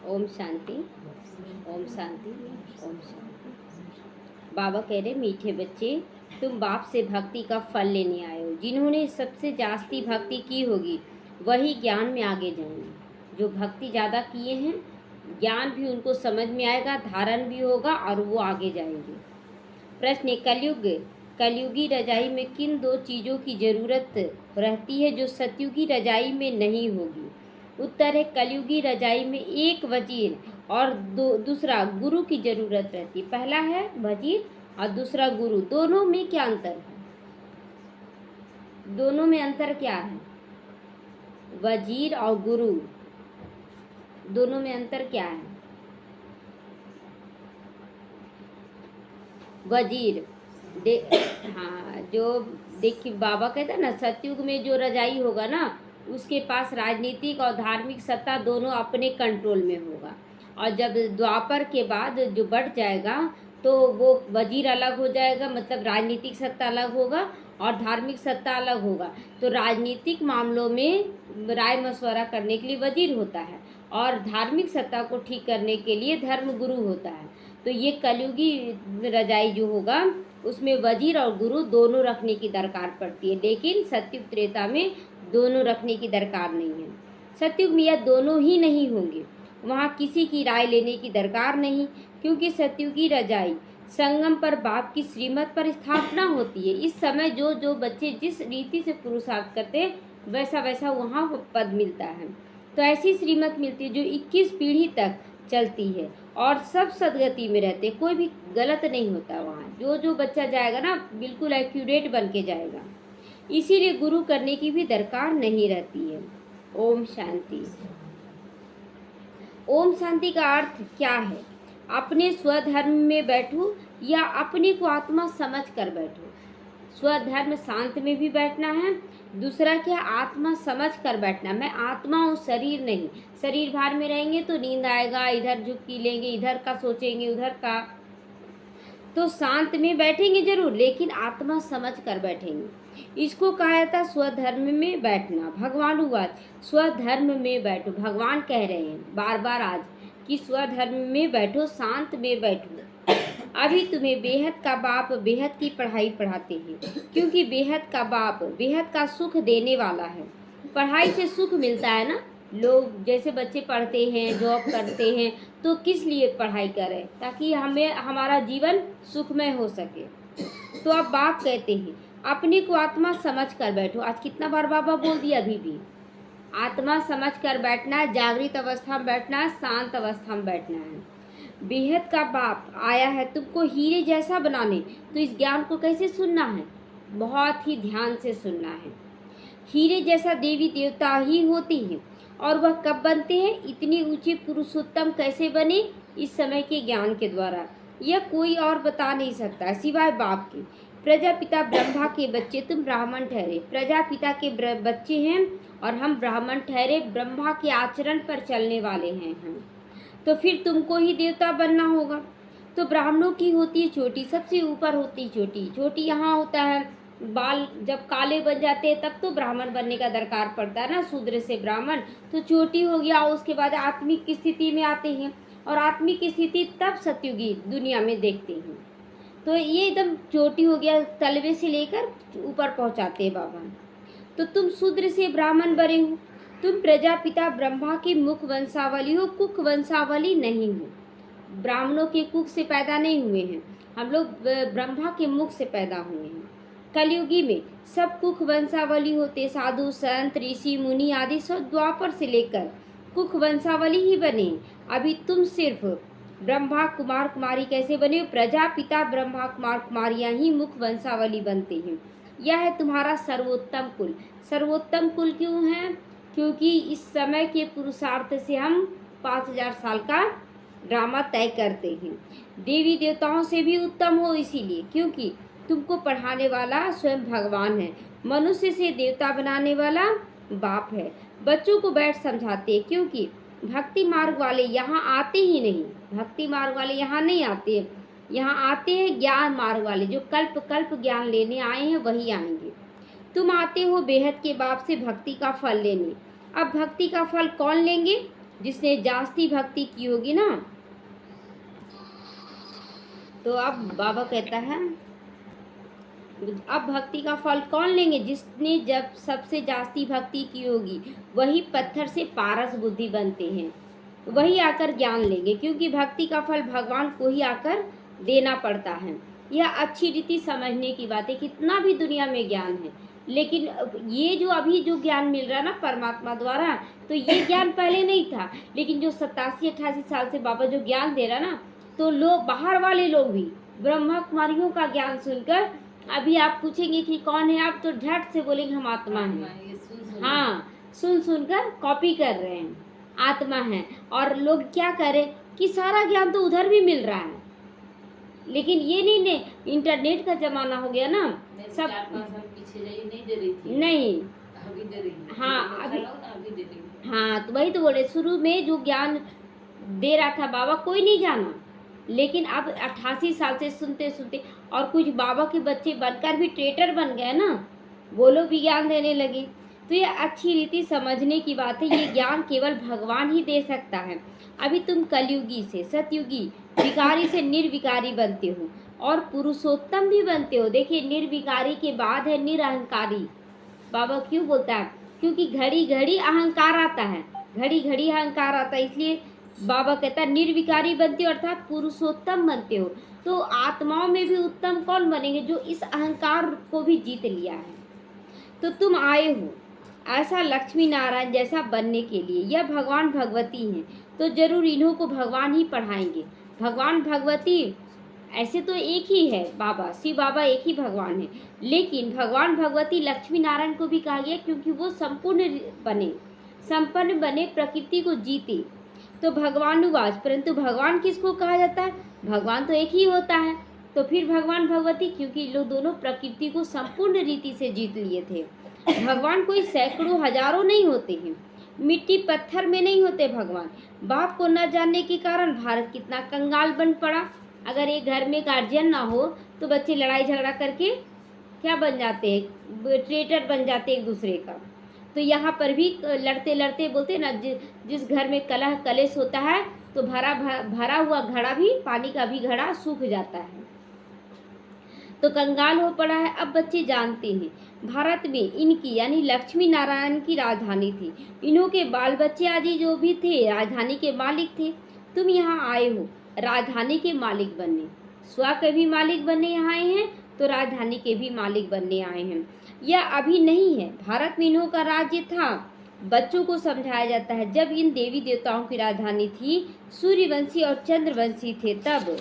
ओम शांति, ओम शांति, ओम शांति। बाबा कह रहे मीठे बच्चे, तुम बाप से भक्ति का फल लेने आए हो। जिन्होंने सबसे जास्ती भक्ति की होगी वही ज्ञान में आगे जाएंगे। जो भक्ति ज़्यादा किए हैं, ज्ञान भी उनको समझ में आएगा, धारण भी होगा और वो आगे जाएंगे। प्रश्न: कलयुगी रजाई में किन दो चीज़ों की ज़रूरत रहती है जो सतयुगी रजाई में नहीं होगी? उत्तर है, कलयुगी रजाई में एक वजीर और दूसरा गुरु की ज़रूरत रहती है। पहला है वजीर और दूसरा गुरु। दोनों में क्या अंतर है? दोनों में अंतर क्या है? वजीर और गुरु, दोनों में अंतर क्या है? वजीर हाँ, जो देखिए बाबा कहता है ना, सतयुग में जो रजाई होगा ना, उसके पास राजनीतिक और धार्मिक सत्ता दोनों अपने कंट्रोल में होगा। और जब द्वापर के बाद जो बढ़ जाएगा तो वो वजीर अलग हो जाएगा, मतलब राजनीतिक सत्ता अलग होगा और धार्मिक सत्ता अलग होगा। तो राजनीतिक मामलों में राय मशवरा करने के लिए वजीर होता है और धार्मिक सत्ता को ठीक करने के लिए धर्म गुरु होता है। तो ये कलयुगी रजाई जो होगा उसमें वजीर और गुरु दोनों रखने की दरकार पड़ती है, लेकिन सतयुग त्रेता में दोनों रखने की दरकार नहीं है। सतयुग में यह दोनों ही नहीं होंगे, वहाँ किसी की राय लेने की दरकार नहीं, क्योंकि सतयुगी रजाई संगम पर बाप की श्रीमत पर स्थापना होती है। इस समय जो जो बच्चे जिस रीति से पुरुषार्थ करते हैं वैसा वैसा वहाँ पद मिलता है। तो ऐसी श्रीमत मिलती है जो 21 पीढ़ी तक चलती है और सब सदगति में रहते, कोई भी गलत नहीं होता वहाँ। जो जो बच्चा जाएगा ना बिल्कुल एक्यूरेट बन के जाएगा, इसीलिए गुरु करने की भी दरकार नहीं रहती है। ओम शांति। ओम शांति का अर्थ क्या है? अपने स्वधर्म में बैठो या अपने को आत्मा समझ कर बैठो। स्वधर्म शांत में भी बैठना है, दूसरा क्या, आत्मा समझ कर बैठना। मैं आत्मा हूँ, शरीर नहीं। शरीर भार में रहेंगे तो नींद आएगा, इधर झुकी लेंगे, इधर का सोचेंगे, उधर का। तो शांत में बैठेंगे जरूर, लेकिन आत्मा समझ कर बैठेंगे। इसको कहा जाता स्वधर्म में बैठना। भगवान वाच, स्वधर्म में बैठो। भगवान कह रहे हैं बार बार आज कि स्वधर्म में बैठो, शांत में बैठो। अभी तुम्हें बेहद का बाप बेहद की पढ़ाई पढ़ाते हैं, क्योंकि बेहद का बाप बेहद का सुख देने वाला है। पढ़ाई से सुख मिलता है ना। लोग जैसे बच्चे पढ़ते हैं, जॉब करते हैं, तो किस लिए पढ़ाई करें? ताकि हमें हमारा जीवन सुखमय हो सके। तो अब बाप कहते हैं अपने को आत्मा समझ कर बैठो। आज कितना बार बाबा बोल दिया, अभी भी आत्मा समझ कर बैठना, जागृत अवस्था में बैठना, शांत अवस्था में बैठना है। बेहद का बाप आया है तुमको हीरे जैसा बनाने, तो इस ज्ञान को कैसे सुनना है? बहुत ही ध्यान से सुनना है। हीरे जैसा देवी देवता ही होती हैं, और वह कब बनते हैं? इतनी ऊंची पुरुषोत्तम कैसे बने? इस समय के ज्ञान के द्वारा। यह कोई और बता नहीं सकता सिवाय बाप के। प्रजापिता ब्रह्मा के बच्चे तुम ब्राह्मण ठहरे, प्रजापिता के बच्चे हैं और हम ब्राह्मण ठहरे, ब्रह्मा के आचरण पर चलने वाले हैं हम। तो फिर तुमको ही देवता बनना होगा। तो ब्राह्मणों की होती है चोटी, सबसे ऊपर होती है चोटी। चोटी यहाँ होता है, बाल जब काले बन जाते हैं तब तो ब्राह्मण बनने का दरकार पड़ता है ना, शूद्र से ब्राह्मण। तो चोटी हो गया, उसके बाद आत्मिक की स्थिति में आते हैं, और आत्मिक की स्थिति तब सतयुगी दुनिया में देखते हैं। तो ये एकदम चोटी हो गया, तलवे से लेकर ऊपर पहुँचाते हैं बाबा। तो तुम शूद्र से ब्राह्मण बने हो, तुम प्रजापिता ब्रह्मा की मुख वंशावली हो, कुक वंशावली नहीं हो। ब्राह्मणों के कुक से पैदा नहीं हुए हैं हम लोग, ब्रह्मा के मुख से पैदा हुए हैं। कलयुगी में सब कुक वंशावली होते, साधु संत ऋषि मुनि आदि सब द्वापर से लेकर कुक वंशावली ही बने। अभी तुम सिर्फ ब्रह्मा कुमार कुमारी कैसे बने? प्रजापिता ब्रह्मा कुमार कुमारियाँ ही मुख वंशावली बनते हैं। यह है तुम्हारा सर्वोत्तम कुल। सर्वोत्तम कुल क्यों है? क्योंकि इस समय के पुरुषार्थ से हम 5000 साल का ड्रामा तय करते हैं। देवी देवताओं से भी उत्तम हो इसीलिए, क्योंकि तुमको पढ़ाने वाला स्वयं भगवान है, मनुष्य से देवता बनाने वाला बाप है। बच्चों को बैठ समझाते हैं, क्योंकि भक्ति मार्ग वाले यहाँ आते ही नहीं। भक्ति मार्ग वाले यहाँ नहीं आते, यहाँ आते हैं ज्ञान मार्ग वाले, जो कल्प कल्प ज्ञान लेने आए हैं वही आएंगे। तुम आते हो बेहद के बाप से भक्ति का फल लेने। अब भक्ति का फल कौन लेंगे? जिसने जास्ती भक्ति की होगी ना, तो अब बाबा कहता है अब भक्ति का फल कौन लेंगे? जिसने जब सबसे जास्ती भक्ति की होगी वही पत्थर से पारस बुद्धि बनते हैं, वही आकर ज्ञान लेंगे, क्योंकि भक्ति का फल भगवान को ही आकर देना पड़ता है। यह अच्छी रीति समझने की बात है। कितना भी दुनिया में ज्ञान है, लेकिन ये जो अभी जो ज्ञान मिल रहा है ना परमात्मा द्वारा, तो ये ज्ञान पहले नहीं था। लेकिन जो 87-88 साल से बाबा जो ज्ञान दे रहा ना, तो लोग, बाहर वाले लोग भी ब्रह्मा कुमारियों का ज्ञान सुनकर, अभी आप पूछेंगे कि कौन है आप, तो झट से बोलेंगे हम आत्मा हैं। हाँ, सुन सुनकर कॉपी कर रहे हैं, आत्मा है। और लोग क्या करें कि सारा ज्ञान तो उधर भी मिल रहा है, लेकिन ये नहीं, इंटरनेट का जमाना हो गया ना, सब पीछे नहीं दे रही थी, नहीं, अभी दे रही है। हाँ अभी, दे रही है। हाँ तो वही तो बोले, शुरू में जो ज्ञान दे रहा था बाबा कोई नहीं जाना, लेकिन अब 88 साल से सुनते सुनते, और कुछ बाबा के बच्चे बनकर भी ट्रेटर बन गए ना, वो लोग भी ज्ञान देने लगे। तो ये अच्छी रीति समझने की बात है। ये ज्ञान केवल भगवान ही दे सकता है। अभी तुम कलयुगी से सतयुगी, विकारी से निर्विकारी बनते हो और पुरुषोत्तम भी बनते हो। देखिए, निर्विकारी के बाद है निरअहंकारी। बाबा क्यों बोलता है? क्योंकि घड़ी घड़ी अहंकार आता है, घड़ी घड़ी अहंकार आता है, इसलिए बाबा कहता है निर्विकारी बनते हो अर्थात पुरुषोत्तम बनते हो। तो आत्माओं में भी उत्तम कौन बनेंगे? जो इस अहंकार को भी जीत लिया है। तो तुम आए हो ऐसा लक्ष्मी नारायण जैसा बनने के लिए। यह भगवान भगवती हैं, तो जरूर इन्हों को भगवान ही पढ़ाएंगे। भगवान भगवती ऐसे तो एक ही है, बाबा शिव बाबा एक ही भगवान है, लेकिन भगवान भगवती लक्ष्मी नारायण को भी कहा गया क्योंकि वो संपूर्ण बने, संपन्न बने, प्रकृति को जीते। तो भगवानुवास, परंतु भगवान किसको कहा जाता है? भगवान तो एक ही होता है, तो फिर भगवान भगवती, क्योंकि लोग दोनों प्रकृति को संपूर्ण रीति से जीत लिए थे। भगवान कोई सैकड़ों हजारों नहीं होते हैं, मिट्टी पत्थर में नहीं होते भगवान। बाप को न जानने के कारण भारत कितना कंगाल बन पड़ा। अगर एक घर में गार्जियन ना हो तो बच्चे लड़ाई झगड़ा करके क्या बन जाते हैं? ट्रेटर बन जाते एक दूसरे का। तो यहाँ पर भी लड़ते लड़ते बोलते ना, जिस घर में कलह कलेश होता है तो भरा हुआ घड़ा भी, पानी का भी घड़ा सूख जाता है। तो कंगाल हो पड़ा है। अब बच्चे जानते हैं भारत में इनकी यानी लक्ष्मी नारायण की राजधानी थी। इन्हों के बाल बच्चे आदि जो भी थे राजधानी के मालिक थे। तुम यहाँ आए हो राजधानी के मालिक बनने, स्व के भी मालिक बनने यहाँ आए हैं, तो राजधानी के भी मालिक बनने आए हैं। यह अभी नहीं है, भारत में इन्हों का राज्य था। बच्चों को समझाया जाता है जब इन देवी देवताओं की राजधानी थी, सूर्यवंशी और चंद्रवंशी थे तब,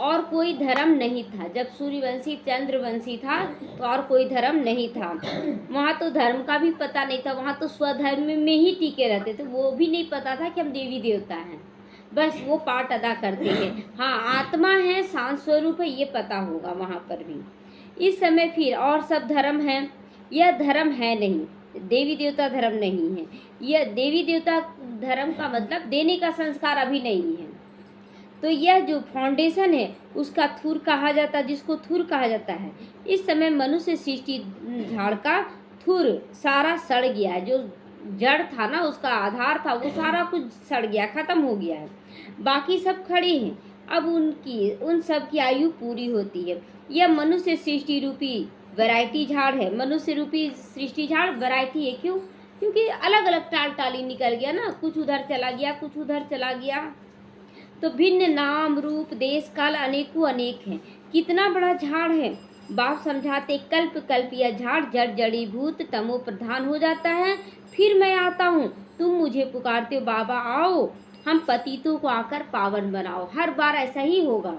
और कोई धर्म नहीं था। जब सूर्यवंशी चंद्रवंशी था तो और कोई धर्म नहीं था। वहाँ तो धर्म का भी पता नहीं था, वहाँ तो स्वधर्म में ही टिके रहते थे। वो भी नहीं पता था कि हम देवी देवता हैं, बस वो पाठ अदा करते हैं। हाँ, आत्मा है, शांत स्वरूप है, ये पता होगा वहाँ पर भी। इस समय फिर और सब धर्म है, यह धर्म है नहीं, देवी देवता धर्म नहीं है। यह देवी देवता धर्म का मतलब देने का संस्कार अभी नहीं है। तो यह जो फाउंडेशन है उसका थूर कहा जाता है, जिसको थूर कहा जाता है। इस समय मनुष्य सृष्टि झाड़ का थूर सारा सड़ गया है। जो जड़ था ना, उसका आधार था, वो सारा कुछ सड़ गया, खत्म हो गया है। बाकी सब खड़े हैं। अब उन सब की आयु पूरी होती है। यह मनुष्य सृष्टि रूपी वैरायटी झाड़ है। मनुष्य रूपी सृष्टि झाड़ वैरायटी है, क्यों? क्योंकि अलग अलग टाल टाली निकल गया ना, कुछ उधर चला गया, कुछ उधर चला गया। तो भिन्न नाम रूप देश काल अनेकों अनेक हैं। कितना बड़ा झाड़ है। बाप समझाते कल्प कल्प यह झाड़ जड़ जड़ीभूत तमो प्रधान हो जाता है। फिर मैं आता हूँ, तुम मुझे पुकारते हो, बाबा आओ हम पतितों को आकर पावन बनाओ। हर बार ऐसा ही होगा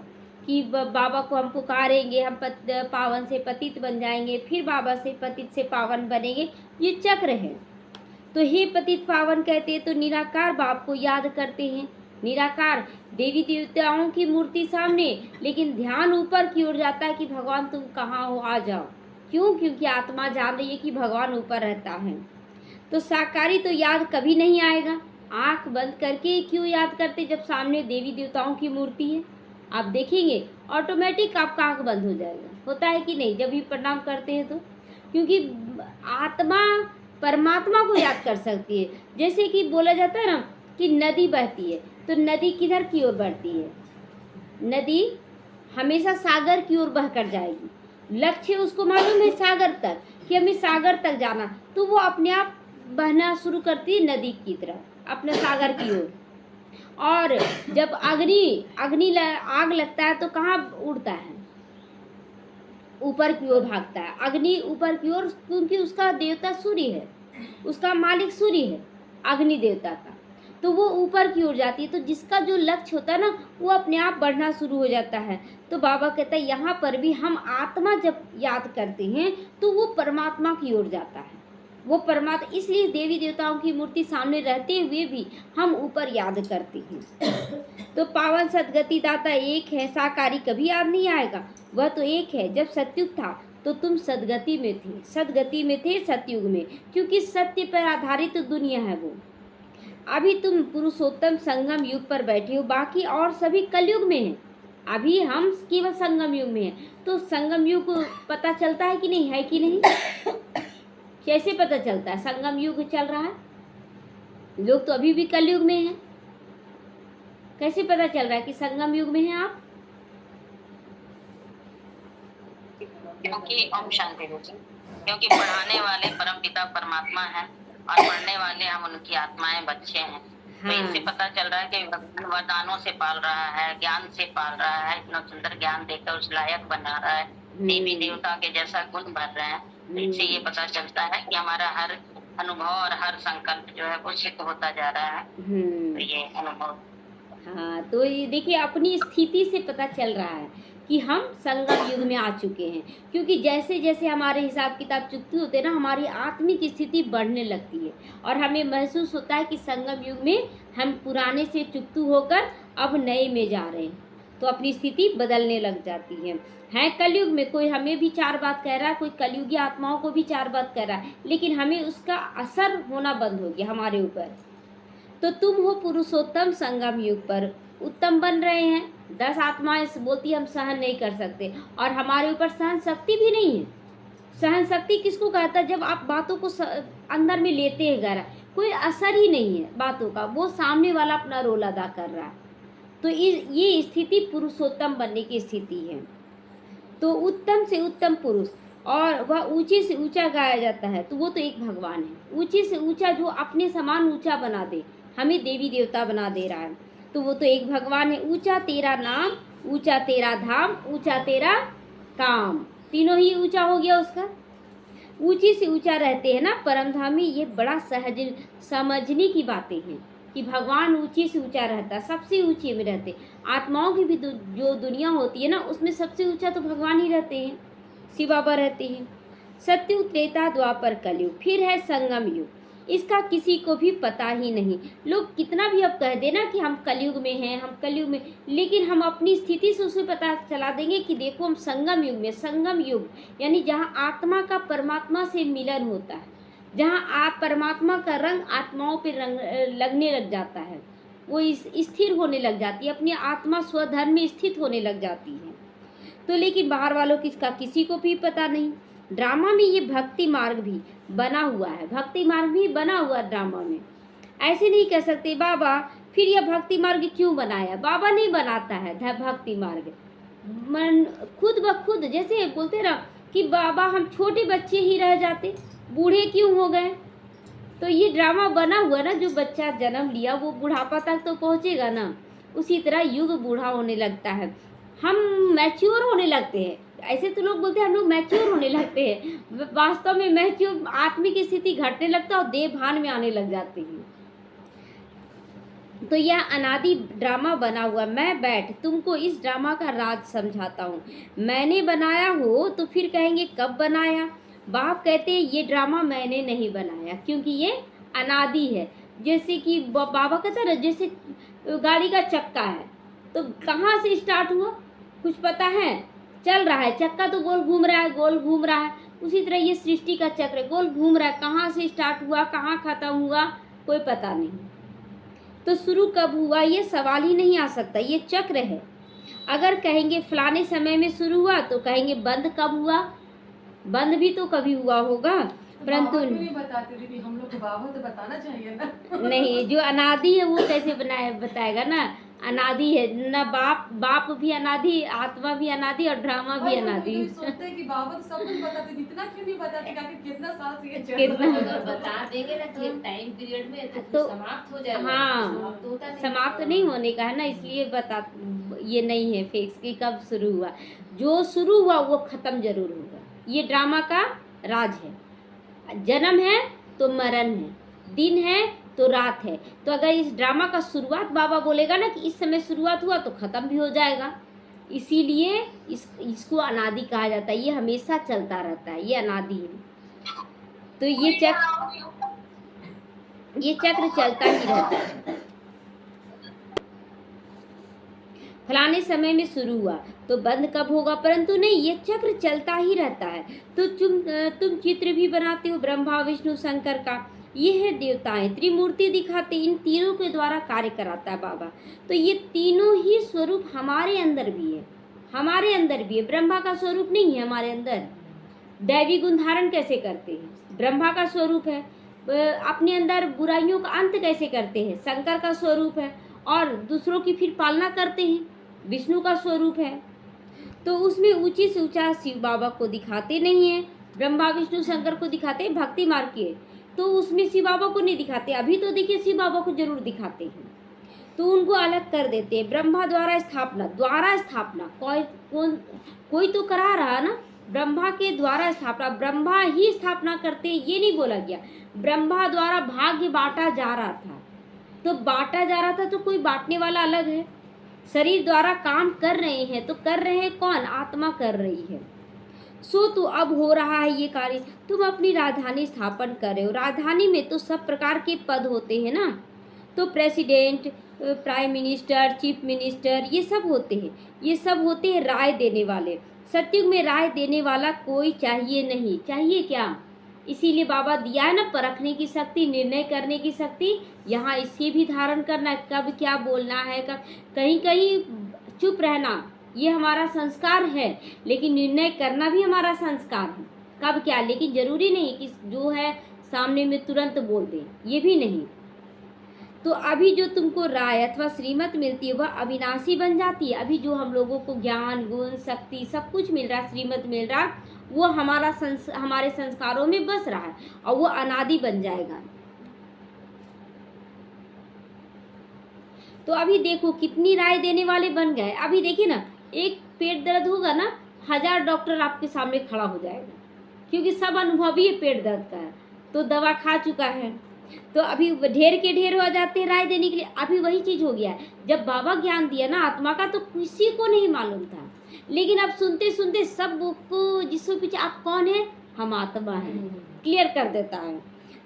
कि बाबा को हम पुकारेंगे, हम पावन से पतित बन जाएंगे, फिर बाबा से पतित से पावन बनेंगे। ये चक्र है। तो हे पतित पावन कहते हैं तो निराकार बाप को याद करते हैं। निराकार देवी देवताओं की मूर्ति सामने, लेकिन ध्यान ऊपर की ओर जाता है कि भगवान तुम कहाँ हो, आ जाओ। क्यों? क्योंकि आत्मा जान रही है कि भगवान ऊपर रहता है। तो साकारी तो याद कभी नहीं आएगा। आंख बंद करके क्यों याद करते जब सामने देवी देवताओं की मूर्ति है? आप देखेंगे ऑटोमेटिक आपका आंख बंद हो जाएगा। होता है कि नहीं जब भी प्रणाम करते हैं तो? क्योंकि आत्मा परमात्मा को याद कर सकती है। जैसे कि बोला जाता है ना कि नदी बहती है, तो नदी किधर की ओर बढ़ती है? नदी हमेशा सागर की ओर बहकर जाएगी। लक्ष्य उसको मालूम है सागर तक, कि हमें सागर तक जाना, तो वो अपने आप बहना शुरू करती है नदी की तरफ, अपने सागर की ओर। और जब आग लगता है तो कहाँ उड़ता है? ऊपर की ओर भागता है। अग्नि ऊपर की ओर, क्योंकि उसका देवता सूर्य है, उसका मालिक सूर्य है अग्नि देवता का, तो वो ऊपर की ओर जाती है। तो जिसका जो लक्ष्य होता है ना, वो अपने आप बढ़ना शुरू हो जाता है। तो बाबा कहता है यहाँ पर भी हम आत्मा जब याद करते हैं तो वो परमात्मा की ओर जाता है, वो परमात्मा। इसलिए देवी देवताओं की मूर्ति सामने रहते हुए भी हम ऊपर याद करते हैं। तो पावन सदगति दाता एक है, साकारी कभी याद नहीं आएगा। वह तो एक है। जब सतयुग था तो तुम सदगति में थे, सदगति में थे सतयुग में, क्योंकि सत्य पर आधारित दुनिया है वो। अभी तुम पुरुषोत्तम संगम युग पर बैठे हो, बाकी और सभी कलयुग में हैं। अभी हम केवल संगम युग में हैं। तो संगम युग पता चलता है कि नहीं, है कि नहीं? कैसे पता चलता है संगम युग चल रहा है? लोग तो अभी भी कलयुग में हैं। कैसे पता चल रहा है कि संगम युग में हैं आप? क्योंकि ओम शांति जी, क्योंकि पढ़ाने वाले परमपिता परमात्मा है और पढ़ने वाले हम उनकी आत्माएं, बच्चे हैं। तो इससे पता चल रहा है कि भगवान वरदानों से पाल रहा है, ज्ञान से पाल रहा है, इतना सुंदर ज्ञान देकर उस लायक बना रहा है, देवी देवता के जैसा गुण भर रहे हैं। तो इससे ये पता चलता है कि हमारा हर अनुभव और हर संकल्प जो है वो सिद्ध होता जा रहा है। तो ये अनुभव, हाँ, तो ये देखिए अपनी स्थिति से पता चल रहा है कि हम संगम युग में आ चुके हैं। क्योंकि जैसे जैसे हमारे हिसाब किताब चुकते होते हैं ना, हमारी आत्मिक स्थिति बढ़ने लगती है और हमें महसूस होता है कि संगम युग में हम पुराने से चुकतू होकर अब नए में जा रहे हैं। तो अपनी स्थिति बदलने लग जाती है कलयुग में कोई हमें भी चार बात कह रहा है, कोई कलयुगी आत्माओं को भी चार बात कह रहा है, लेकिन हमें उसका असर होना बंद हो गया हमारे ऊपर। तो तुम हो पुरुषोत्तम संगम युग पर उत्तम बन रहे हैं। 10 आत्माएं बोलती हम सहन नहीं कर सकते, और हमारे ऊपर सहन शक्ति भी नहीं है। सहन शक्ति किसको कहता है? जब आप बातों को अंदर में लेते हैं गहरा, कोई असर ही नहीं है बातों का, वो सामने वाला अपना रोल अदा कर रहा है। तो ये स्थिति पुरुषोत्तम बनने की स्थिति है। तो उत्तम से उत्तम पुरुष, और वह ऊंचे से ऊंचा गाया जाता है, तो वो तो एक भगवान है। ऊंचे से ऊंचा जो अपने समान ऊंचा बना दे, हमें देवी देवता बना दे रहा है, तो वो तो एक भगवान है। ऊंचा तेरा नाम, ऊंचा तेरा धाम, ऊंचा तेरा काम, तीनों ही ऊंचा हो गया उसका। ऊंचे से ऊंचा रहते हैं ना परमधामी। ये बड़ा सहज समझने की बातें हैं कि भगवान ऊंचे से ऊंचा रहता है, सबसे ऊंचे में रहते। आत्माओं की भी जो दुनिया होती है ना, उसमें सबसे ऊंचा तो भगवान ही रहते हैं, शिव बाबा रहते हैं। सत्ययुग, त्रेता, द्वापर, कलयुग, फिर है संगम युग। इसका किसी को भी पता ही नहीं। लोग कितना भी अब कह देना कि हम कलयुग में हैं, हम कलयुग में, लेकिन हम अपनी स्थिति से उसे पता चला देंगे कि देखो हम संगम युग में। संगम युग यानी जहाँ आत्मा का परमात्मा से मिलन होता है, जहाँ आप परमात्मा का रंग आत्माओं पे रंग लगने लग जाता है, वो स्थिर होने लग जाती है, अपनी आत्मा स्वधर्म में स्थित होने लग जाती है। तो लेकिन बाहर वालों की इसका किसी को भी पता नहीं। ड्रामा में ये भक्ति मार्ग भी बना हुआ है, भक्ति मार्ग भी बना हुआ ड्रामा में। ऐसे नहीं कह सकते बाबा फिर यह भक्ति मार्ग क्यों बनाया। बाबा नहीं बनाता है भक्ति मार्ग, मन खुद ब खुद। जैसे बोलते ना कि बाबा हम छोटे बच्चे ही रह जाते, बूढ़े क्यों हो गए। तो ये ड्रामा बना हुआ ना, जो बच्चा जन्म लिया वो बुढ़ापा तक तो पहुँचेगा ना, उसी तरह युग बूढ़ा होने लगता है, हम मैच्योर होने लगते हैं। ऐसे तो लोग बोलते हैं हम लोग मैच्योर होने लगते हैं, वास्तव में मैच्योर आत्मिक स्थिति घटने लगता है और देह भान में आने लग जाती है। तो यह अनादि ड्रामा बना हुआ। मैं बैठ तुमको इस ड्रामा का राज समझाता हूँ। मैंने बनाया हो तो फिर कहेंगे कब बनाया। बाप कहते हैं ये ड्रामा मैंने नहीं बनाया, क्योंकि ये अनादि है। जैसे कि बाबा कहता है जैसे गाड़ी का चक्का है, तो कहाँ से स्टार्ट हुआ कुछ पता है, चल रहा है चक्का तो गोल घूम रहा है, गोल घूम रहा है। उसी तरह ये सृष्टि का चक्र गोल घूम रहा है, कहाँ से स्टार्ट हुआ कहाँ खत्म हुआ कोई पता नहीं। तो शुरू कब हुआ ये सवाल ही नहीं आ सकता, ये चक्र है। अगर कहेंगे फलाने समय में शुरू हुआ तो कहेंगे बंद कब हुआ, बंद भी तो कभी हुआ होगा। परंतु बाबा क्यों नहीं बताते दीदी, हम लोग को बाबा तो बताना चाहिए ना। नहीं, जो अनादि है वो कैसे बताएगा ना। अनादि है ना, बाप भी अनादि, आत्मा भी अनादि और ड्रामा भी भाई हम अनादि। कभी-कभी सोचते हैं कि बाबा तो सब कुछ बताते थे, इतना क्यों नहीं बताते कि आखिर कितना साल से ये चल कितना- रहा है। अगर बता देंगे ना कि एक टाइम पीरियड में तो तो समाप्त हो जाएगा। हाँ, समाप्त होता नहीं। समाप्त नहीं होने का है ना, इसलिए बता, ये नहीं है फिक्स कि कब शुरू हुआ। जो शुरू हुआ वो खत्म जरूर होगा। ये ड्रामा का राज है। जन्म है तो मरण है, दिन है तो रात है। तो अगर इस ड्रामा का शुरुआत बाबा बोलेगा ना कि इस समय शुरुआत हुआ तो खत्म भी हो जाएगा। इसीलिए इसको अनादि कहा जाता है। ये हमेशा चलता रहता है, ये अनादि है। तो ये चक्र चलता ही रहता है। फलाने समय में शुरू हुआ तो बंद कब होगा, परंतु नहीं, ये चक्र चलता ही रहता है। तो तुम चित्र भी बनाते हो ब्रह्मा विष्णु शंकर का, ये है देवताएं, त्रिमूर्ति दिखाते, इन तीनों के द्वारा कार्य कराता है बाबा। तो ये तीनों ही स्वरूप हमारे अंदर भी है, हमारे अंदर भी है। ब्रह्मा का स्वरूप नहीं है हमारे अंदर? दैवी गुण धारण कैसे करते हैं? ब्रह्मा का स्वरूप है। अपने अंदर बुराइयों का अंत कैसे करते हैं? शंकर का स्वरूप है। और दूसरों की फिर पालना करते हैं, विष्णु का स्वरूप है। तो उसमें ऊंची से ऊंचा शिव बाबा को दिखाते नहीं है। ब्रह्मा विष्णु शंकर को दिखाते हैं भक्ति मार्ग के, तो उसमें शिव बाबा को नहीं दिखाते। अभी तो देखिए शिव बाबा को जरूर दिखाते हैं, तो उनको अलग कर देते हैं। ब्रह्मा द्वारा स्थापना कोई तो करा रहा ना, ब्रह्मा के द्वारा स्थापना, ब्रह्मा ही स्थापना करते हैं, ये नहीं बोला गया। ब्रह्मा द्वारा भाग्य बांटा जा रहा था, तो बांटा जा रहा था तो कोई बांटने वाला अलग है। शरीर द्वारा काम कर रहे हैं, तो कर रहे हैं कौन? आत्मा कर रही है। सो तो अब हो रहा है ये कार्य, तुम अपनी राजधानी स्थापन कर रहे हो। राजधानी में तो सब प्रकार के पद होते हैं ना, तो president, prime minister, chief minister, ये सब होते हैं। ये सब होते हैं राय देने वाले। सत्युग में राय देने वाला कोई चाहिए नहीं। चाहिए क्या? इसीलिए बाबा दिया है ना परखने की शक्ति, निर्णय करने की शक्ति। यहाँ इसकी भी धारण करना, कब क्या बोलना है, कब कहीं कहीं चुप रहना, ये हमारा संस्कार है। लेकिन निर्णय करना भी हमारा संस्कार है, कब क्या। लेकिन जरूरी नहीं कि जो है सामने में तुरंत बोल दें, ये भी नहीं। तो अभी जो तुमको राय अथवा श्रीमत मिलती है वह अविनाशी बन जाती है। अभी जो हम लोगों को ज्ञान गुण शक्ति सब कुछ मिल रहा है, श्रीमत मिल रहा है, वो हमारे संस्कारों में बस रहा है और वो अनादि बन जाएगा। तो अभी देखो कितनी राय देने वाले बन गए। अभी देखिए ना, एक पेट दर्द होगा ना, 1000 डॉक्टर आपके सामने खड़ा हो जाएगा, क्योंकि सब अनुभवी है पेट दर्द का, तो दवा खा चुका है। तो अभी ढेर के ढेर हो जाते हैं राय देने के लिए। अभी वही चीज हो गया है, जब बाबा ज्ञान दिया ना आत्मा का, तो किसी को नहीं मालूम था, लेकिन अब सुनते सुनते सब को, जिसको पीछे आप कौन है, हम आत्मा है, क्लियर कर देता है।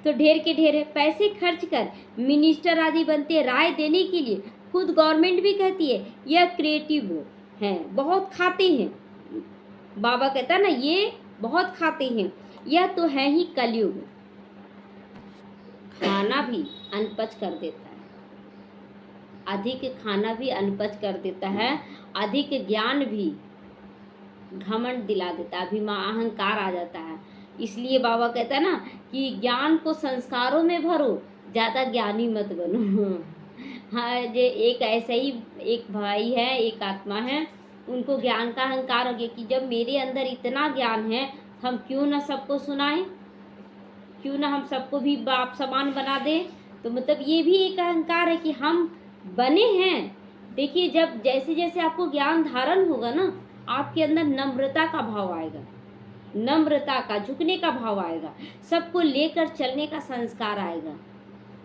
तो ढेर के ढेर है, पैसे खर्च कर मिनिस्टर आदि बनते हैं राय देने के लिए। खुद गवर्नमेंट भी कहती है यह क्रिएटिव है, बहुत खाते हैं। बाबा कहता है ना ये बहुत खाते हैं, यह तो है ही कलयुग। खाना भी अनपच कर देता है, अधिक खाना भी अनपच कर देता है, अधिक ज्ञान भी घमंड दिला देता है, अहंकार आ जाता है। इसलिए बाबा कहता है ना कि ज्ञान को संस्कारों में भरो, ज़्यादा ज्ञानी मत बनो। हाँ, जे एक ऐसे ही एक भाई है, एक आत्मा है, उनको ज्ञान का अहंकार हो गया कि जब मेरे अंदर इतना ज्ञान है, हम क्यों ना सबको सुनाएं, क्यों ना हम सबको भी बाप समान बना दें। तो मतलब ये भी एक अहंकार है कि हम बने हैं। देखिए जब जैसे जैसे आपको ज्ञान धारण होगा ना, आपके अंदर नम्रता का भाव आएगा, नम्रता का, झुकने का भाव आएगा, सबको लेकर चलने का संस्कार आएगा।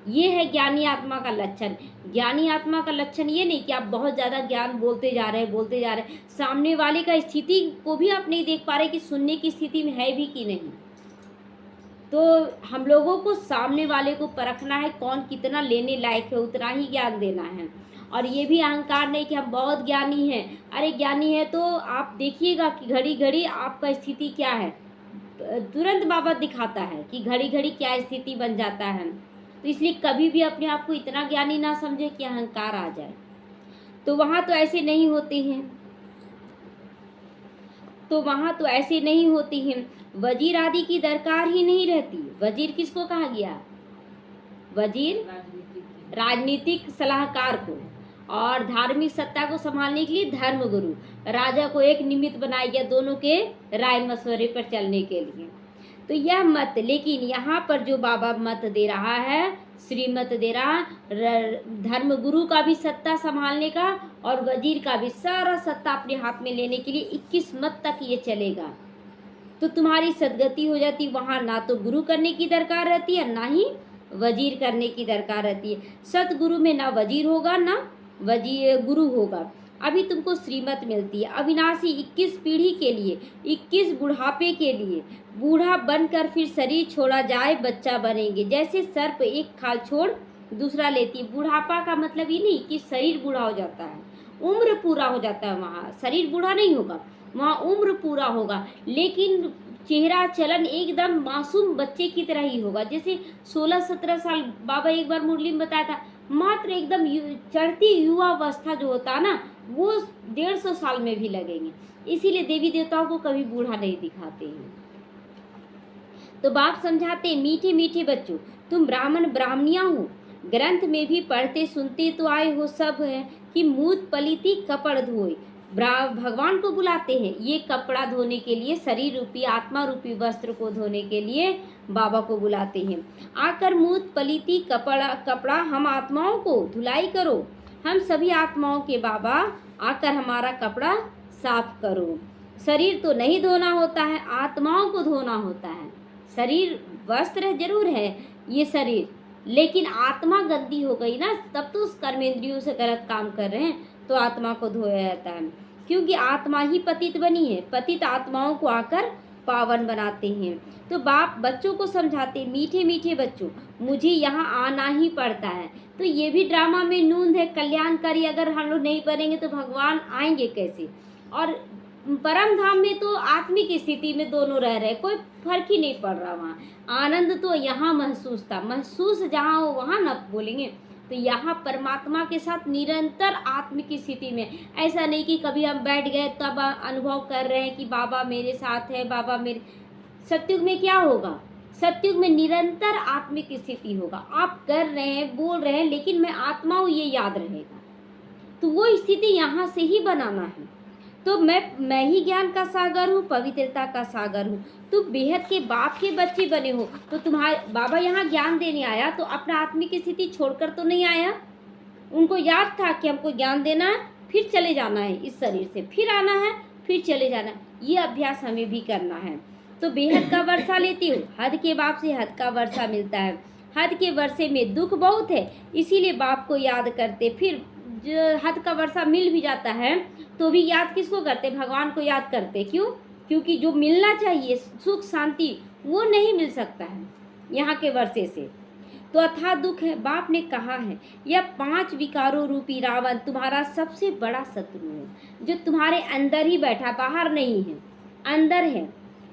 ये है ज्ञानी आत्मा का लक्षण। ज्ञानी आत्मा का लक्षण ये नहीं कि आप बहुत ज़्यादा ज्ञान बोलते जा रहे हैं, सामने वाले का स्थिति को भी आप नहीं देख पा रहे कि सुनने की स्थिति में है भी कि नहीं। तो हम लोगों को सामने वाले को परखना है, कौन कितना लेने लायक है, उतना ही ज्ञान देना है। और ये भी अहंकार नहीं कि हम बहुत ज्ञानी हैं। अरे ज्ञानी है तो आप देखिएगा कि घड़ी घड़ी आपका स्थिति क्या है, तुरंत बाबा दिखाता है कि घड़ी घड़ी क्या स्थिति बन जाता है। तो इसलिए कभी भी अपने आप को इतना ज्ञानी ना समझे कि अहंकार आ जाए। तो वहाँ तो ऐसे नहीं होते हैं। तो वहाँ तो ऐसे नहीं होती हैं, वजीर आदि की दरकार ही नहीं रहती। वजीर किसको कहा गया? वजीर राजनीतिक सलाहकार को, और धार्मिक सत्ता को संभालने के लिए धर्म गुरु, राजा को एक निमित्त बनाया गया दोनों के राय मशवरे पर चलने के लिए। तो यह मत, लेकिन यहाँ पर जो बाबा मत दे रहा है, श्रीमत दे रहा, धर्म गुरु का भी सत्ता संभालने का और वजीर का भी सारा सत्ता अपने हाथ में लेने के लिए 21 मत तक ये चलेगा। तो तुम्हारी सदगति हो जाती। वहाँ ना तो गुरु करने की दरकार रहती है, ना ही वजीर करने की दरकार रहती है। सतगुरु में ना वजीर होगा ना वजीर गुरु होगा। अभी तुमको श्रीमत मिलती है अविनाशी 21 पीढ़ी के लिए, 21 बुढ़ापे के लिए। बूढ़ा बनकर फिर शरीर छोड़ा जाए, बच्चा बनेंगे। जैसे सर्प एक खाल छोड़ दूसरा लेती है। बुढ़ापा का मतलब ये नहीं कि शरीर बूढ़ा हो जाता है, उम्र पूरा हो जाता है। वहाँ शरीर बूढ़ा नहीं होगा, वहाँ उम्र पूरा होगा, लेकिन चेहरा चलन एकदम मासूम बच्चे की तरह ही होगा। जैसे 16-17 साल, बाबा एक बार मुरली में बताया था, मात्र एकदम चढ़ती युवा अवस्था जो होता है ना, वो 150 साल में भी लगेंगे। इसीलिए देवी देवताओं को कभी बूढ़ा नहीं दिखाते हैं। तो बाप समझाते, मीठे मीठे बच्चों, तुम ब्राह्मण ब्राह्मणियाँ हो, ग्रंथ में भी पढ़ते सुनते तो आए हो सब है कि मूत पलीती कपड़ धोए। भगवान को बुलाते हैं ये कपड़ा धोने के लिए, शरीर रूपी आत्मा रूपी वस्त्र को धोने के लिए बाबा को बुलाते हैं। आकर मूत पलीती कपड़ा हम आत्माओं को धुलाई करो। हम सभी आत्माओं के बाबा, आकर हमारा कपड़ा साफ करो। शरीर तो नहीं धोना होता है, आत्माओं को धोना होता है। शरीर वस्त्र जरूर है ये शरीर, लेकिन आत्मा गंदी हो गई ना, तब तो उस कर्मेंद्रियों से गलत काम कर रहे हैं, तो आत्मा को धोया जाता है। क्योंकि आत्मा ही पतित बनी है, पतित आत्माओं को आकर पावन बनाते हैं। तो बाप बच्चों को समझाते, मीठे मीठे बच्चों, मुझे यहाँ आना ही पड़ता है। तो ये भी ड्रामा में नूंद है, कल्याणकारी अगर हम लोग नहीं बनेंगे तो भगवान आएंगे कैसे। और परम धाम में तो आत्मिक स्थिति में दोनों रह रहे, कोई फर्क ही नहीं पड़ रहा। वहाँ आनंद तो यहाँ महसूस था, महसूस जहाँ हो वहाँ न बोलेंगे। तो यहाँ परमात्मा के साथ निरंतर आत्मिक स्थिति में, ऐसा नहीं कि कभी हम बैठ गए तब अनुभव कर रहे हैं कि बाबा मेरे साथ है, बाबा मेरे। सत्युग में क्या होगा? सत्युग में निरंतर आत्मिक स्थिति होगा। आप कर रहे हैं, बोल रहे हैं, लेकिन मैं आत्मा हूँ ये याद रहेगा। तो वो स्थिति यहाँ से ही बनाना है। तो मैं ही ज्ञान का सागर हूँ, पवित्रता का सागर हूँ। तुम बेहद के बाप के बच्चे बने हो, तो तुम्हारे बाबा यहाँ ज्ञान देने आया तो अपना आत्मिक स्थिति छोड़कर तो नहीं आया। उनको याद था कि हमको ज्ञान देना है, फिर चले जाना है इस शरीर से, फिर आना है, फिर चले जाना है। ये अभ्यास हमें भी करना है। तो बेहद का वर्षा लेती हो, हद के बाप से हद का वर्षा मिलता है। हद के वर्षे में दुख बहुत है, इसीलिए बाप को याद करते। फिर हद का वर्षा मिल भी जाता है तो भी याद किसको करते? भगवान को याद करते। क्यों? क्योंकि जो मिलना चाहिए सुख शांति वो नहीं मिल सकता है यहाँ के वर्षे से। तो अथाह दुख है। बाप ने कहा है यह 5 विकारों रूपी रावण तुम्हारा सबसे बड़ा शत्रु है, जो तुम्हारे अंदर ही बैठा, बाहर नहीं है, अंदर है।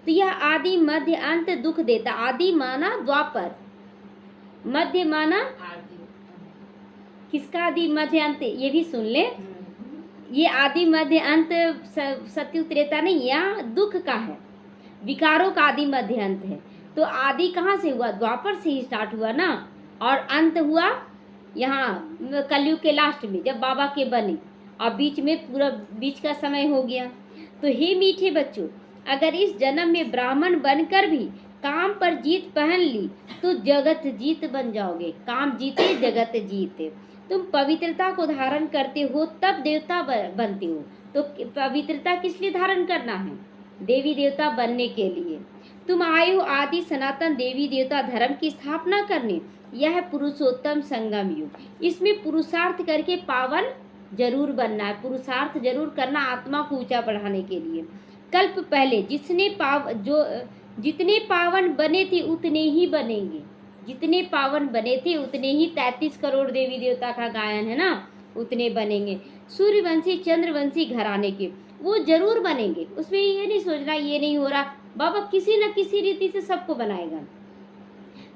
तो यह आदि मध्य अंत दुख देता। आदि माना द्वापर, मध्य माना किसका आदि मध्य अंत, ये भी सुन ले। ये आदि मध्य अंत सत्युग त्रेता नहीं, यहाँ दुख का है, विकारों का आदि मध्य अंत है। तो आदि कहाँ से हुआ? द्वापर से ही स्टार्ट हुआ ना, और अंत हुआ यहाँ कलयुग के लास्ट में जब बाबा के बने, और बीच में पूरा बीच का समय हो गया। तो हे मीठे बच्चों, अगर इस जन्म में ब्राह्मण बनकर भी काम पर जीत पहन ली तो जगत जीत बन जाओगे। काम जीते जगत जीते। तुम पवित्रता को धारण करते हो तब देवता बनते हो। तो पवित्रता किस लिए धारण करना है? देवी देवता बनने के लिए। तुम आए हो आदि सनातन देवी देवता धर्म की स्थापना करने। यह है पुरुषोत्तम संगम युग। इसमें पुरुषार्थ करके पावन जरूर बनना है, पुरुषार्थ जरूर करना आत्मा को ऊंचा बढ़ाने के लिए। कल्प पहले जितने पावन बने थे उतने ही बनेंगे, जितने पावन बने थे उतने ही 33 करोड़ देवी देवता का गायन है ना, उतने बनेंगे। सूर्यवंशी चंद्रवंशी घराने के वो जरूर बनेंगे, उसमें ये नहीं सोचना ये नहीं हो रहा। बाबा किसी न किसी रीति से सबको बनाएगा।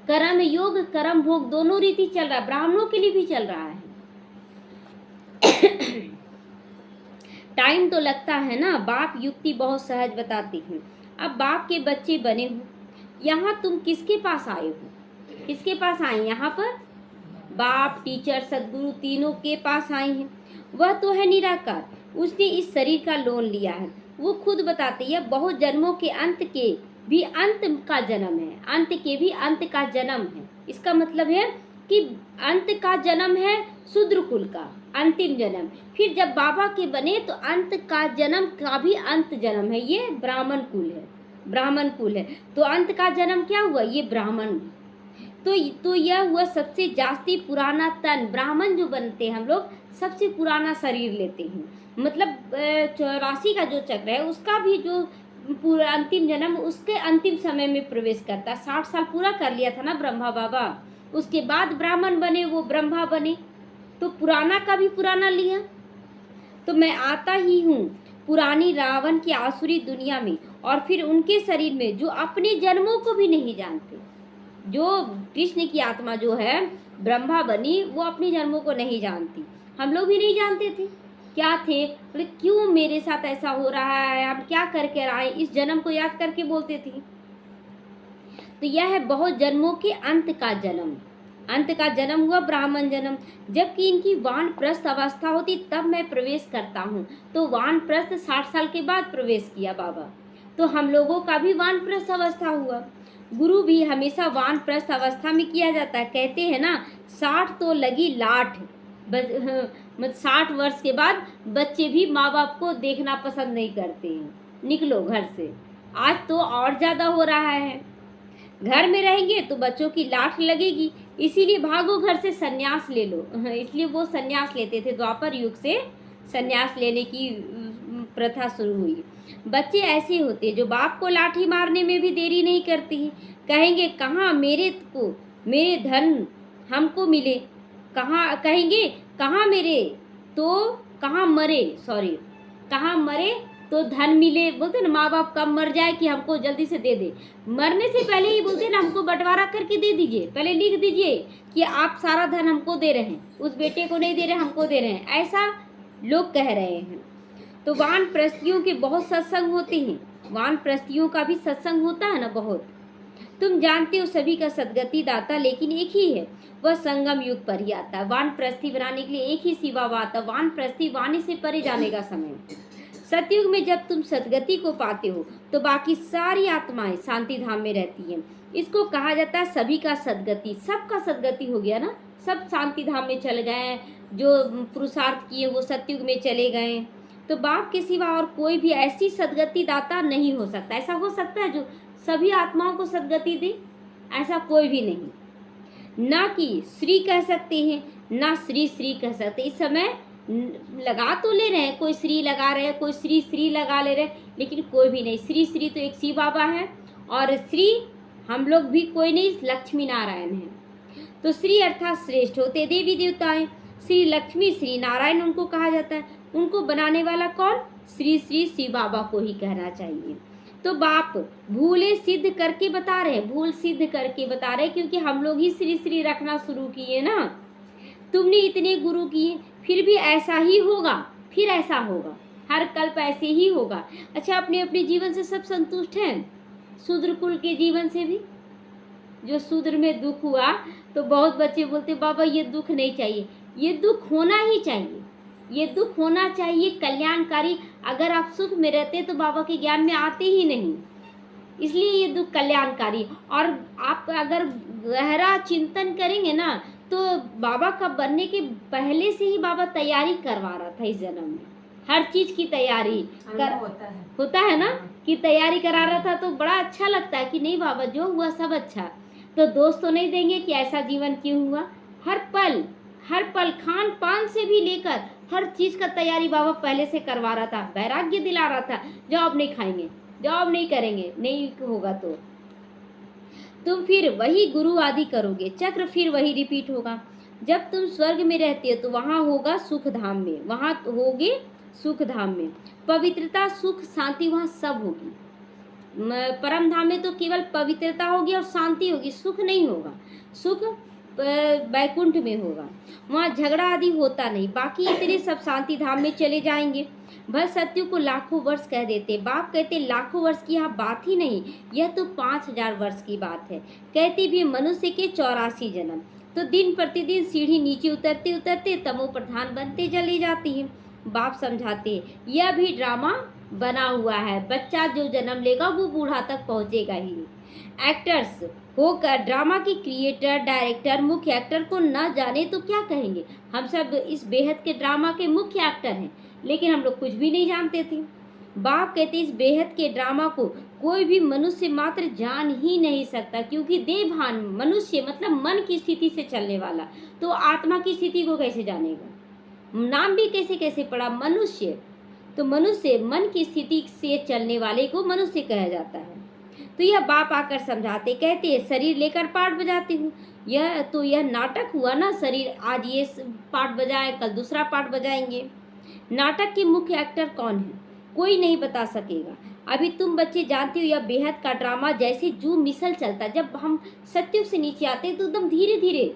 कर्म योग कर्म भोग दोनों रीति चल रहा है, ब्राह्मणों के लिए भी चल रहा है। टाइम तो लगता है ना। बाप युक्ति बहुत सहज बताते हैं। अब बाप के बच्चे बने हो, यहाँ तुम किसके पास आए हो? किसके पास आए? यहाँ पर बाप, टीचर, सदगुरु तीनों के पास आए हैं। वह तो है निराकार, उसने इस शरीर का लोन लिया है। वो खुद बताते हैं बहुत जन्मों के अंत के भी अंत का जन्म है, अंत के भी अंत का जन्म है। इसका मतलब है कि अंत का जन्म है शूद्र कुल का अंतिम जन्म। फिर जब बाबा के बने तो अंत का जन्म का भी अंत जन्म है, ये ब्राह्मण कुल है, ब्राह्मण कुल है। तो अंत का जन्म क्या हुआ? ये ब्राह्मण। तो यह हुआ सबसे जास्ती पुराना तन। ब्राह्मण जो बनते हैं हम लोग सबसे पुराना शरीर लेते हैं। मतलब 84 का जो चक्र है उसका भी जो पूरा अंतिम जन्म उसके अंतिम समय में प्रवेश करता। 60 साल पूरा कर लिया था ना ब्रह्मा बाबा, उसके बाद ब्राह्मण बने, वो ब्रह्मा बने। तो पुराना का भी पुराना लिया। तो मैं आता ही हूँ पुरानी रावण की आसुरी दुनिया में, और फिर उनके शरीर में जो अपने जन्मों को भी नहीं जानते। जो कृष्ण की आत्मा जो है ब्रह्मा बनी, वो अपने जन्मों को नहीं जानती। हम लोग भी नहीं जानते थे क्या थे, बोले क्यों मेरे साथ ऐसा हो रहा है, हम क्या करके आए, इस जन्म को याद करके बोलते थे। तो यह है बहुत जन्मों के अंत का जन्म। अंत का जन्म हुआ ब्राह्मण जन्म। जबकि इनकी वानप्रस्थ अवस्था होती तब मैं प्रवेश करता हूँ। तो वानप्रस्थ 60 साल के बाद प्रवेश किया बाबा। तो हम लोगों का भी वानप्रस्थ अवस्था हुआ। गुरु भी हमेशा वानप्रस्थ अवस्था में किया जाता है। कहते हैं ना 60 तो लगी लाठ। 60 वर्ष के बाद बच्चे भी माँ बाप को देखना पसंद नहीं करते हैं, निकलो घर से। आज तो और ज़्यादा हो रहा है। घर में रहेंगे तो बच्चों की लाठ लगेगी, इसीलिए भागो घर से, सन्यास ले लो। इसलिए वो सन्यास लेते थे। द्वापर युग से सन्यास लेने की प्रथा शुरू हुई। बच्चे ऐसे होते हैं जो बाप को लाठी मारने में भी देरी नहीं करते हैं। कहेंगे कहाँ मेरे धन हमको मिले, कहाँ कहेंगे कहाँ मेरे तो कहाँ मरे, कहाँ मरे तो धन मिले। बोलते ना माँ बाप कब मर जाए कि हमको जल्दी से दे दे। मरने से पहले ही बोलते ना हमको बंटवारा करके दे दीजिए, पहले लिख दीजिए कि आप सारा धन हमको दे रहे हैं, उस बेटे को नहीं दे रहे, हमको दे रहे हैं। ऐसा लोग कह रहे हैं। तो वानप्रस्थियों के बहुत सत्संग होते हैं। वानप्रस्थियों का भी सत्संग होता है ना बहुत। तुम जानते हो सभी का सदगति दाता लेकिन एक ही है, वह संगम युग पर ही आता है। वानप्रस्थी बनाने के लिए एक ही शिवा आता। वानप्रस्थी वाणी से परे जाने का समय। सतयुग में जब तुम सदगति को पाते हो तो बाकी सारी आत्माएं शांति धाम में रहती हैं। इसको कहा जाता है सभी का सदगति। सबका सदगति हो गया ना, सब शांति धाम में चले गए। जो पुरुषार्थ किए वो सतयुग में चले गए। तो बाप के सिवा और कोई भी ऐसी सदगति दाता नहीं हो सकता। ऐसा हो सकता है जो सभी आत्माओं को सदगति दे? ऐसा कोई भी नहीं। ना कि श्री कह सकते हैं, ना श्री कह सकते। इस समय लगा तो ले रहे हैं, कोई श्री लगा रहे हैं, कोई श्री लगा ले रहे हैं, लेकिन कोई भी नहीं। श्री तो एक शिव बाबा है, और श्री हम लोग भी कोई नहीं, लक्ष्मी नारायण है। तो श्री अर्थात श्रेष्ठ होते देवी देवताएं। श्री लक्ष्मी श्री नारायण उनको कहा जाता है। उनको बनाने वाला कौन? श्री शिव बाबा को ही कहना चाहिए। तो बाप भूले सिद्ध करके बता रहे, भूल सिद्ध करके बता रहे, क्योंकि हम लोग ही श्री रखना शुरू किए ना। तुमने इतने गुरु किए, फिर भी ऐसा ही होगा, फिर ऐसा होगा, हर कल्प ऐसे ही होगा। अच्छा, अपने अपने जीवन से सब संतुष्ट हैं? शूद्र कुल के जीवन से भी? जो शूद्र में दुख हुआ तो बहुत बच्चे बोलते बाबा ये दुख नहीं चाहिए। ये दुख होना ही चाहिए, ये दुख होना चाहिए कल्याणकारी। अगर आप सुख में रहते तो बाबा के ज्ञान में आते ही नहीं, इसलिए ये दुख कल्याणकारी। और आप अगर गहरा चिंतन करेंगे ना तो बाबा का बनने के पहले से ही बाबा तैयारी करवा रहा था इस जन्म में। हर चीज की तैयारी होता है ना, कि तैयारी करा रहा था। तो बड़ा अच्छा लगता है कि नहीं बाबा जो हुआ सब अच्छा। तो दोस्त तो नहीं देंगे कि ऐसा जीवन क्यों हुआ। हर पल खान पान से भी लेकर हर चीज का तैयारी बाबा पहले से करवा रहा था, वैराग्य दिला रहा था। जॉब नहीं खाएंगे, जॉब नहीं करेंगे, नहीं होगा तो तुम फिर वही गुरु आदि करोगे, चक्र फिर वही रिपीट होगा। जब तुम स्वर्ग में रहते हो तो वहाँ होगा सुख धाम में, वहाँ होगे सुख धाम में पवित्रता सुख शांति, वहाँ सब होगी। परम धाम में तो केवल पवित्रता होगी और शांति होगी, सुख नहीं होगा। सुख बैकुंठ में होगा, वहाँ झगड़ा आदि होता नहीं। बाकी इतने सब शांति धाम में चले जाएंगे। भर सत्यु को लाखों वर्ष कह देते। बाप कहते लाखों वर्ष की यहाँ बात ही नहीं, यह तो 5000 वर्ष की बात है। कहते भी मनुष्य के 84 जन्म। तो दिन प्रतिदिन सीढ़ी नीचे उतरते उतरते तमो प्रधान बनते चली जाती है। बाप समझाते यह भी ड्रामा बना हुआ है, बच्चा जो जन्म लेगा वो बूढ़ा तक पहुँचेगा ही। एक्टर्स होकर ड्रामा के क्रिएटर, डायरेक्टर, मुख्य एक्टर को न जाने तो क्या कहेंगे। हम सब इस बेहद के ड्रामा के मुख्य एक्टर हैं, लेकिन हम लोग कुछ भी नहीं जानते थे। बाप कहते इस बेहद के ड्रामा को कोई भी मनुष्य मात्र जान ही नहीं सकता, क्योंकि देवभान मनुष्य मतलब मन की स्थिति से चलने वाला, तो आत्मा की स्थिति को कैसे जानेगा। नाम भी कैसे कैसे पड़ा, मनुष्य। तो मनुष्य मन की स्थिति से चलने वाले को मनुष्य कहा जाता है। तो यह बाप आकर समझाते, कहते शरीर लेकर पार्ट बजाती हूँ। यह नाटक हुआ ना, शरीर आज ये पार्ट बजाए, कल दूसरा पार्ट बजाएंगे। नाटक के मुख्य एक्टर कौन है कोई नहीं बता सकेगा। अभी तुम बच्चे जानते हो यह बेहद का ड्रामा जैसे जू मिसल चलता। जब हम सत्युग से नीचे आते हैं तो एकदम धीरे धीरे,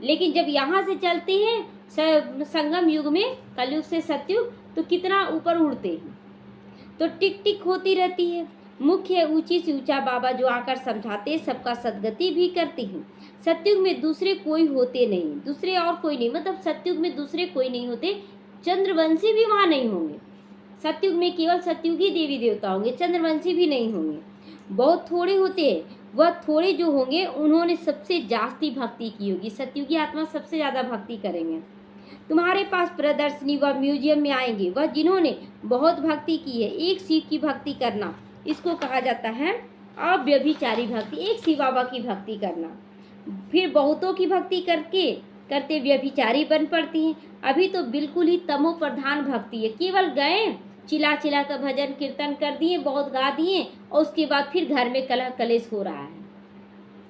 लेकिन जब यहाँ से चलते हैं संगम युग में, कलयुग से सत्युग, तो कितना ऊपर उड़ते हैं। तो टिक टिक होती रहती है। मुख्य ऊंची से ऊंचा बाबा जो आकर समझाते सबका सदगति भी करते हैं। सत्युग में दूसरे कोई होते नहीं, दूसरे और कोई नहीं, मतलब सत्युग में दूसरे कोई नहीं होते। चंद्रवंशी भी वहाँ नहीं होंगे। सत्युग में केवल सत्युगी देवी देवता होंगे, चंद्रवंशी भी नहीं होंगे। बहुत थोड़े होते हैं, वह थोड़े जो होंगे उन्होंने सबसे जास्ती भक्ति की होगी। सत्युगी आत्मा सबसे ज़्यादा भक्ति करेंगे। तुम्हारे पास प्रदर्शनी व म्यूजियम में आएंगे वह जिन्होंने बहुत भक्ति की है। एक शिव की भक्ति करना, इसको कहा जाता है अव्यभिचारी भक्ति। एक शिव बाबा की भक्ति करना, फिर बहुतों की भक्ति करते व्यभिचारी बन पड़ती हैं। अभी तो बिल्कुल ही तमो प्रधान भक्ति है। केवल गए, चिल्ला चिल्ला कर भजन कीर्तन कर दिए, बहुत गा दिए, और उसके बाद फिर घर में कलह कलेश हो रहा है,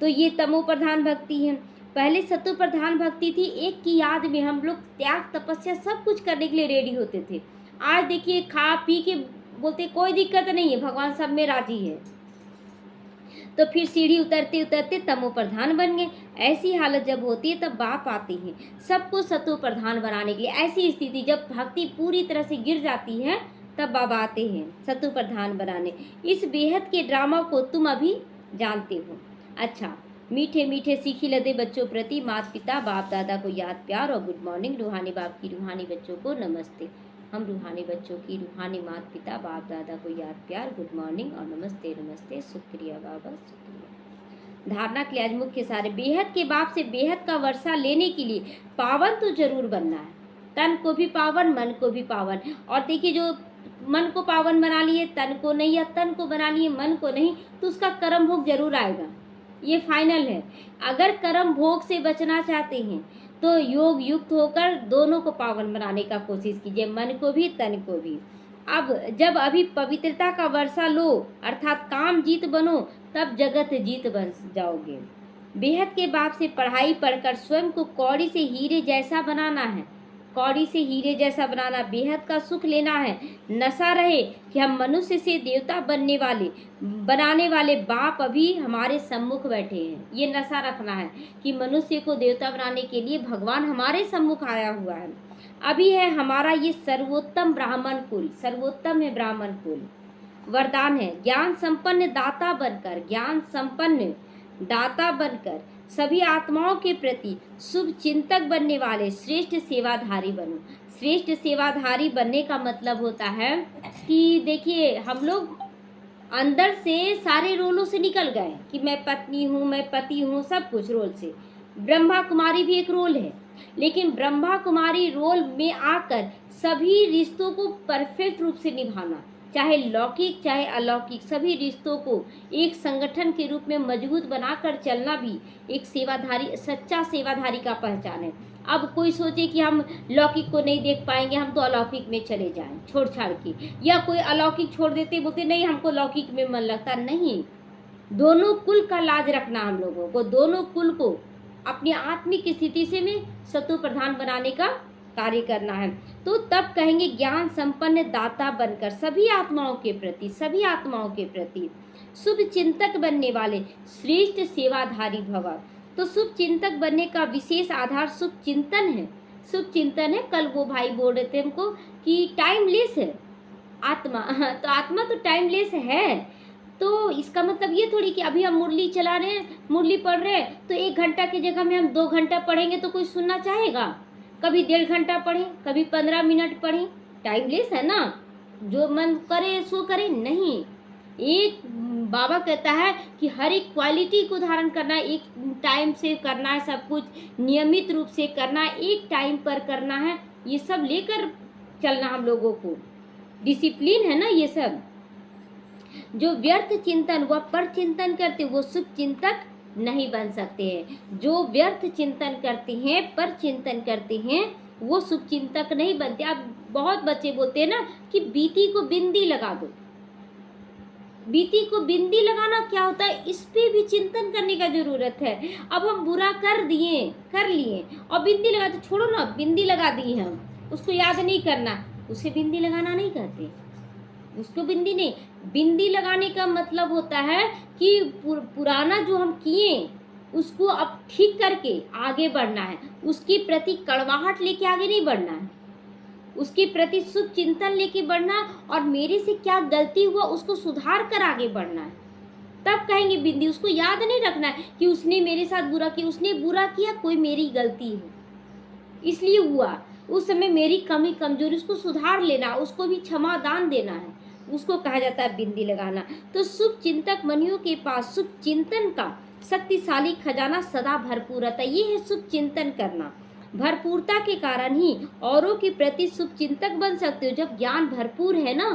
तो ये तमो प्रधान भक्ति है। पहले सत्व प्रधान भक्ति थी। एक की याद में हम लोग त्याग तपस्या सब कुछ करने के लिए रेडी होते थे। आज देखिए खा पी के बोलते कोई दिक्कत नहीं है, भगवान सब में राजी है। तो फिर सीढ़ी उतरते उतरते तमो प्रधान बन गए। ऐसी हालत जब होती है तब बाप आते हैं सबको सत्व प्रधान बनाने के लिए। ऐसी स्थिति जब भक्ति पूरी तरह से गिर जाती है तब बाबा आते हैं सत्व प्रधान बनाने। इस बेहद के ड्रामा को तुम अभी जानते हो। अच्छा, मीठे मीठे सीखी लदे बच्चों प्रति माता पिता बाप दादा को याद प्यार और गुड मॉर्निंग। रूहानी बाप की रूहानी बच्चों को नमस्ते। हम रूहानी बच्चों की रूहानी माता पिता बाप दादा को याद प्यार, गुड मॉर्निंग और नमस्ते नमस्ते। शुक्रिया बाबा, शुक्रिया। धारणा के लिए आज मुख्य सारे बेहद के बाप से बेहद का वर्षा लेने के लिए पावन तो जरूर बनना है। तन को भी पावन, मन को भी पावन। और देखिए जो मन को पावन बना लिए तन को नहीं, या तन को बना लिए मन को नहीं, तो उसका कर्म भोग जरूर आएगा। ये फाइनल है। अगर कर्म भोग से बचना चाहते हैं तो योग युक्त होकर दोनों को पावन बनाने का कोशिश कीजिए, मन को भी तन को भी। अब जब अभी पवित्रता का वर्षा लो, अर्थात काम जीत बनो, तब जगत जीत बन जाओगे। बेहद के बाप से पढ़ाई पढ़कर स्वयं को कौड़ी से हीरे जैसा बनाना है। कौड़ी से हीरे जैसा बनाना, बेहद का सुख लेना है। नशा रहे कि हम मनुष्य से देवता बनाने वाले बाप अभी हमारे सम्मुख बैठे हैं। ये नशा रखना है कि मनुष्य को देवता बनाने के लिए भगवान हमारे सम्मुख आया हुआ है। अभी है हमारा ये सर्वोत्तम ब्राह्मण कुल, सर्वोत्तम है ब्राह्मण कुल। वरदान है ज्ञान संपन्न दाता बनकर, ज्ञान संपन्न दाता बनकर सभी आत्माओं के प्रति शुभ चिंतक बनने वाले श्रेष्ठ सेवाधारी बनो। श्रेष्ठ सेवाधारी बनने का मतलब होता है कि देखिए हम लोग अंदर से सारे रोलों से निकल गए कि मैं पत्नी हूँ, मैं पति हूँ, सब कुछ रोल से। ब्रह्मा कुमारी भी एक रोल है, लेकिन ब्रह्मा कुमारी रोल में आकर सभी रिश्तों को परफेक्ट रूप से निभाना, चाहे लौकिक चाहे अलौकिक, सभी रिश्तों को एक संगठन के रूप में मजबूत बनाकर चलना भी एक सेवाधारी, सच्चा सेवाधारी का पहचान है। अब कोई सोचे कि हम लौकिक को नहीं देख पाएंगे, हम तो अलौकिक में चले जाएं छोड़ छाड़ के, या कोई अलौकिक छोड़ देते, बोलते नहीं हमको लौकिक में मन लगता। नहीं, दोनों कुल का लाज रखना हम लोगों को, दोनों कुल को अपनी आत्मिक स्थिति से में सत्व प्रधान बनाने का कार्य करना है। तो तब कहेंगे ज्ञान संपन्न दाता बनकर सभी आत्माओं के प्रति शुभ चिंतक बनने वाले श्रेष्ठ सेवाधारी भव। तो शुभ चिंतक बनने का विशेष आधार शुभ चिंतन है। शुभ चिंतन है। कल वो भाई बोल रहे थे हमको कि टाइमलेस है आत्मा। तो आत्मा तो टाइमलेस है। तो इसका मतलब ये थोड़ी कि अभी हम मुरली चला रहे हैं, मुरली पढ़ रहे हैं, तो 1 घंटा की जगह में हम 2 घंटा पढ़ेंगे तो कोई सुनना चाहेगा? कभी 1.5 घंटा पढ़ें, कभी 15 मिनट पढ़ें, टाइमलेस है ना। जो मन करे सो करे नहीं। एक बाबा कहता है कि हर एक क्वालिटी को धारण करना है, एक टाइम से करना है, सब कुछ नियमित रूप से करना है, एक टाइम पर करना है। ये सब लेकर चलना हम लोगों को, डिसिप्लिन है ना ये सब। जो व्यर्थ चिंतन व पर चिंतन करते वो शुभ चिंतक नहीं बन सकते हैं। जो व्यर्थ चिंतन करते हैं, पर चिंतन करते हैं, वो शुभ चिंतक नहीं बनते। अब बहुत बच्चे बोलते हैं ना कि बीती को बिंदी लगा दो। बीती को बिंदी लगाना क्या होता है, इस पे भी चिंतन करने का जरूरत है। अब हम बुरा कर लिए और बिंदी लगा, तो छोड़ो ना, बिंदी लगा दी हम, उसको याद नहीं करना, उसे बिंदी लगाना नहीं कहते। उसको बिंदी नहीं, बिंदी लगाने का मतलब होता है कि पुराना जो हम किए उसको अब ठीक करके आगे बढ़ना है। उसके प्रति कड़वाहट लेके आगे नहीं बढ़ना है, उसके प्रति शुभ चिंतन लेके बढ़ना, और मेरे से क्या गलती हुआ उसको सुधार कर आगे बढ़ना है। तब कहेंगे बिंदी। उसको याद नहीं रखना है कि उसने मेरे साथ बुरा किया, उसने बुरा किया, कोई मेरी गलती है इसलिए हुआ, उस समय मेरी कमी कमजोरी, उसको सुधार लेना, उसको भी क्षमा दान देना है, उसको कहा जाता है बिंदी लगाना। तो शुभ चिंतक मनियों के पास शुभ चिंतन का शक्तिशाली खजाना सदा भरपूर रहता है। ये है शुभ चिंतन करना। भरपूरता के कारण ही औरों के प्रति शुभ चिंतक बन सकते हो। जब ज्ञान भरपूर है ना,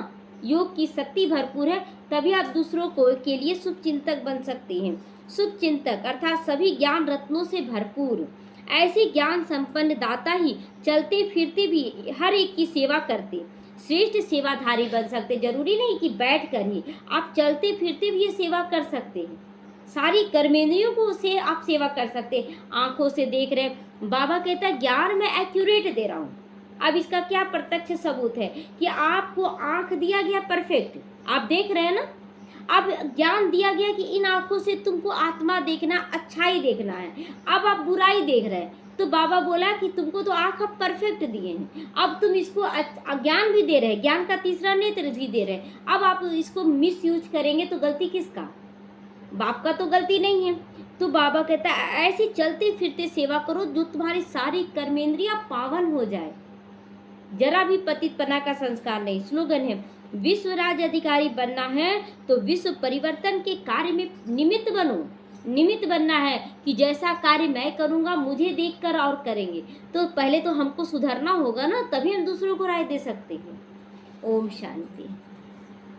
योग की शक्ति भरपूर है, तभी आप दूसरों को के लिए शुभ चिंतक बन सकते हैं। शुभ चिंतक अर्थात सभी ज्ञान रत्नों से भरपूर, ऐसे ज्ञान संपन्न दाता ही चलते फिरते भी हर एक की सेवा करते श्रेष्ठ सेवाधारी बन सकते। जरूरी नहीं कि बैठ कर ही, आप चलते फिरते भी ये सेवा कर सकते हैं। सारी कर्मेंद्रियों को से आप सेवा कर सकते हैं। आंखों से देख रहे हैं, बाबा कहता है ज्ञान मैं एक्यूरेट दे रहा हूँ। अब इसका क्या प्रत्यक्ष सबूत है कि आपको आंख दिया गया परफेक्ट, आप देख रहे हैं ना। अब ज्ञान दिया गया कि इन आंखों से तुमको आत्मा देखना, अच्छाई देखना है। अब आप बुराई देख रहे हैं, तो बाबा बोला कि तुमको तो आंख अब परफेक्ट दिए हैं, अब तुम इसको ज्ञान भी दे रहे हैं, ज्ञान का तीसरा नेत्र भी दे रहे हैं। अब आप इसको मिस यूज करेंगे तो गलती किसका? बाप का तो गलती नहीं है। तो बाबा कहता है ऐसे चलते फिरते सेवा करो जो तुम्हारी सारी कर्मेंद्रियां पावन हो जाए, जरा भी पतितपना का संस्कार नहीं। स्लोगन है, विश्व राज अधिकारी बनना है तो विश्व परिवर्तन के कार्य में निमित्त बनो। निमित्त बनना है कि जैसा कार्य मैं करूँगा मुझे देखकर और करेंगे, तो पहले तो हमको सुधरना होगा ना, तभी हम दूसरों को राय दे सकते हैं। ओम शांति।